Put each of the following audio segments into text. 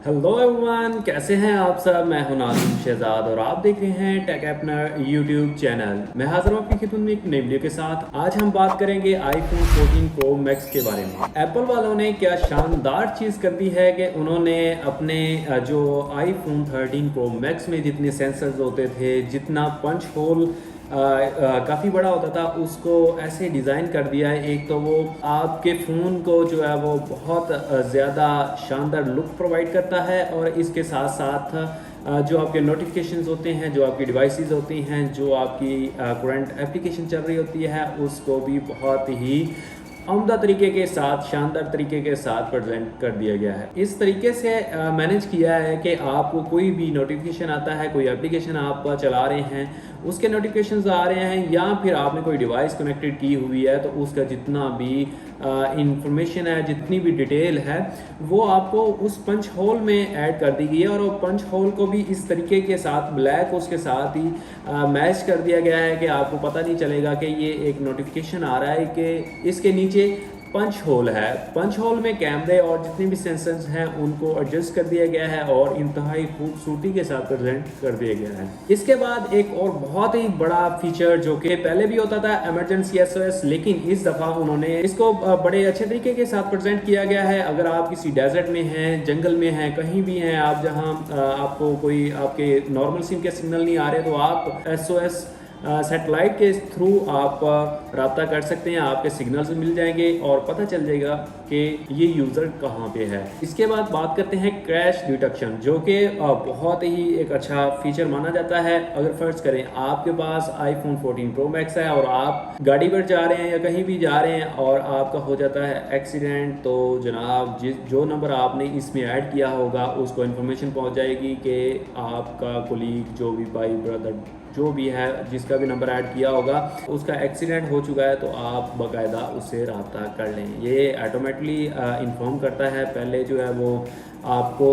Hello everyone, कैसे हैं आप सब। मैं हूं नाज़िम शहजाद और आप देख रहे हैं टेक अपनर यूट्यूब चैनल। मैं हाजिर हूं आपकी खिदमत में एक नई वीडियो के साथ। आज हम बात करेंगे आईफोन 14 प्रो मैक्स के बारे में। एप्पल वालों ने क्या शानदार चीज़ कर दी है कि उन्होंने अपने जो आईफोन 13 प्रो मैक्स में जितने सेंसर्स होते थे, जितना पंच होल काफ़ी बड़ा होता था, उसको ऐसे डिज़ाइन कर दिया है। एक तो वो आपके फ़ोन को जो है वो बहुत ज़्यादा शानदार लुक प्रोवाइड करता है, और इसके साथ साथ जो आपके नोटिफिकेशंस होते हैं, जो आपकी डिवाइसेस होती हैं, जो आपकी करंट एप्लीकेशन चल रही होती है, उसको भी बहुत ही उम्दा तरीके के साथ, शानदार तरीके के साथ प्रेजेंट कर दिया गया है। इस तरीके से मैनेज किया है कि आपको कोई भी नोटिफिकेशन आता है, कोई एप्लीकेशन आप चला रहे हैं, उसके नोटिफिकेशंस आ रहे हैं, या फिर आपने कोई डिवाइस कनेक्टेड की हुई है, तो उसका जितना भी इंफॉर्मेशन है, जितनी भी डिटेल है, वो आपको उस पंच होल में ऐड कर दी गई है। और वो पंच होल को भी इस तरीके के साथ ब्लैक उसके साथ ही मैच कर दिया गया है कि आपको पता नहीं चलेगा कि ये एक नोटिफिकेशन आ रहा है कि इसके नीचे पंच होल है। पंच होल में कैमरे और जितने भी सेंसर्स हैं उनको एडजस्ट कर दिया गया है और इंतहाई खूबसूरती के साथ प्रेजेंट कर दिया गया है। इसके बाद एक और बहुत ही बड़ा फीचर जो कि पहले भी होता था, इमरजेंसी एसओएस, लेकिन इस दफ़ा उन्होंने इसको बड़े अच्छे तरीके के साथ प्रेजेंट किया गया है। अगर आप किसी डेजर्ट में हैं, जंगल में हैं, कहीं भी हैं आप, जहां आपको कोई आपके नॉर्मल सिम के सिग्नल नहीं आ रहे, तो आप एसओएस सेटेलाइट के थ्रू आप रब्ता कर सकते हैं। आपके सिग्नल्स मिल जाएंगे और पता चल जाएगा कि ये यूज़र कहाँ पे है। इसके बाद बात करते हैं क्रैश डिटेक्शन, जो कि बहुत ही एक अच्छा फीचर माना जाता है। अगर फर्ज करें आपके पास आईफोन 14 प्रो मैक्स है और आप गाड़ी पर जा रहे हैं या कहीं भी जा रहे हैं और आपका हो जाता है एक्सीडेंट, तो जनाब जो नंबर आपने इसमें ऐड किया होगा उसको इन्फॉर्मेशन पहुँच जाएगी कि आपका कोलीग, जो भी भाई ब्रदर जो भी है, जिसका भी नंबर ऐड किया होगा, उसका एक्सीडेंट हो चुका है, तो आप बाकायदा उससे रब्ता कर लें। ये ऑटोमेटिकली इन्फॉर्म करता है। पहले जो है वो आपको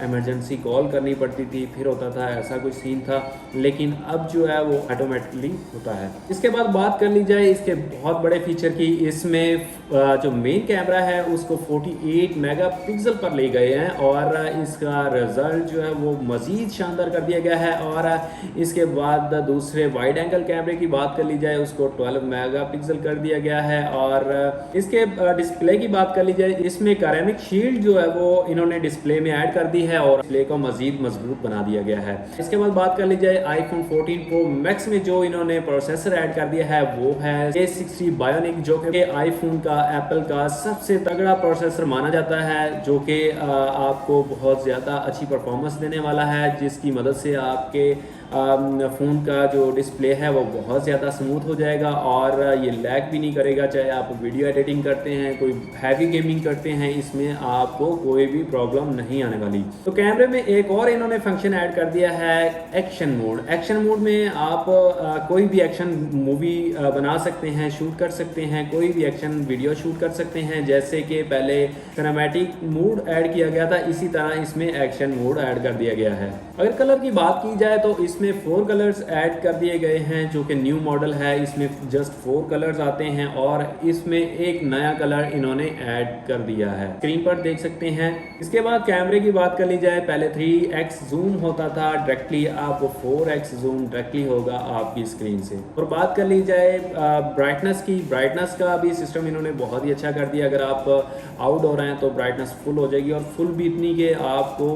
इमरजेंसी कॉल करनी पड़ती थी, फिर होता था, ऐसा कुछ सीन था, लेकिन अब जो है वो ऑटोमेटिकली होता है। इसके बाद बात कर ली जाए इसके बहुत बड़े फीचर की। इसमें जो मेन कैमरा है उसको 48 मेगापिक्सल पर ले गए हैं और इसका रिजल्ट जो है वो मज़ीद शानदार कर दिया गया है। और इसके बाद दूसरे वाइड एंगल कैमरे की बात कर ली जाए, उसको 12 मेगापिक्सल कर दिया गया है। और इसके डिस्प्ले की बात कर ली जाए, इसमें कैरेमिक शील्ड जो है वो इन्होंने डिस्प्ले में ऐड कर दी है और डिस्प्ले को मजीद मजबूत बना दिया गया है। इसके बाद बात कर ली जाए आईफोन 14 प्रो मैक्स में जो इन्होंने प्रोसेसर ऐड कर दिया है, वो है A60 बायोनिक, जो कि आईफोन का, एप्पल का सबसे तगड़ा प्रोसेसर माना जाता है, जो कि आपको बहुत ज़्यादा अच्छी परफॉर्मेंस देने वाला है, जिसकी मदद से आपके फ़ोन का जो डिस्प्ले है वो बहुत ज़्यादा स्मूथ हो जाएगा और ये लैग भी नहीं करेगा। चाहे आप वीडियो एडिटिंग करते हैं, कोई हैवी गेमिंग करते हैं, इसमें आपको कोई भी प्रॉब्लम नहीं आने वाली। तो कैमरे में एक और इन्होंने फंक्शन ऐड कर दिया है, एक्शन मोड। एक्शन मोड में आप कोई भी एक्शन मूवी बना सकते हैं, शूट कर सकते हैं, कोई भी एक्शन वीडियो शूट कर सकते हैं। जैसे कि पहले सिनेमैटिक मोड ऐड किया गया था, इसी तरह इसमें एक्शन मोड ऐड कर दिया गया है। अगर कलर की बात की जाए तो इसमें 4 कलर्स ऐड कर दिए गए हैं, जो कि न्यू मॉडल है। इसमें जस्ट 4 कलर्स आते हैं और इसमें एक नया कलर इन्होंने ऐड कर दिया है, स्क्रीन पर देख सकते हैं। इसके बाद कैमरे की बात कर ली जाए, पहले 3x जूम होता था डायरेक्टली, अब 4x जूम डायरेक्टली होगा आपकी स्क्रीन से। और बात कर ली जाए ब्राइटनेस की, ब्राइटनेस का भी सिस्टम इन्होंने बहुत ही अच्छा कर दिया। अगर आप आउटडोर हैं तो ब्राइटनेस फुल हो जाएगी, और फुल भी इतनी कि आपको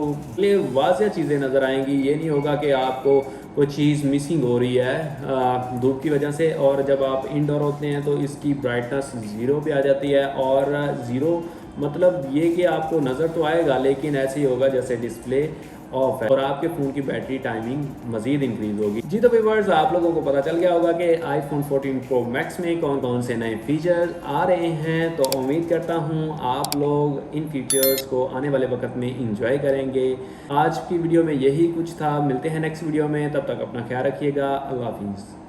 वाज़िया चीज़ें नज़र आएंगी। ये नहीं होगा कि आपको कोई चीज़ मिसिंग हो रही है धूप की वजह से। और जब आप इंडोर होते हैं तो इसकी ब्राइटनेस 0 पे आ जाती है, और 0 मतलब ये कि आपको नज़र तो आएगा, लेकिन ऐसे ही होगा जैसे डिस्प्ले ऑफ है, और आपके फ़ोन की बैटरी टाइमिंग मज़ीद इंक्रीज़ होगी। जी तो व्यूअर्स, आप लोगों को पता चल गया होगा कि आईफोन 14 प्रो मैक्स में कौन कौन से नए फीचर्स आ रहे हैं। तो उम्मीद करता हूँ आप लोग इन फीचर्स को आने वाले वक्त में इंजॉय करेंगे। आज की वीडियो में यही कुछ था। मिलते हैं नेक्स्ट वीडियो में, तब तक अपना ख्याल रखिएगा। अल्लाह हाफिज़।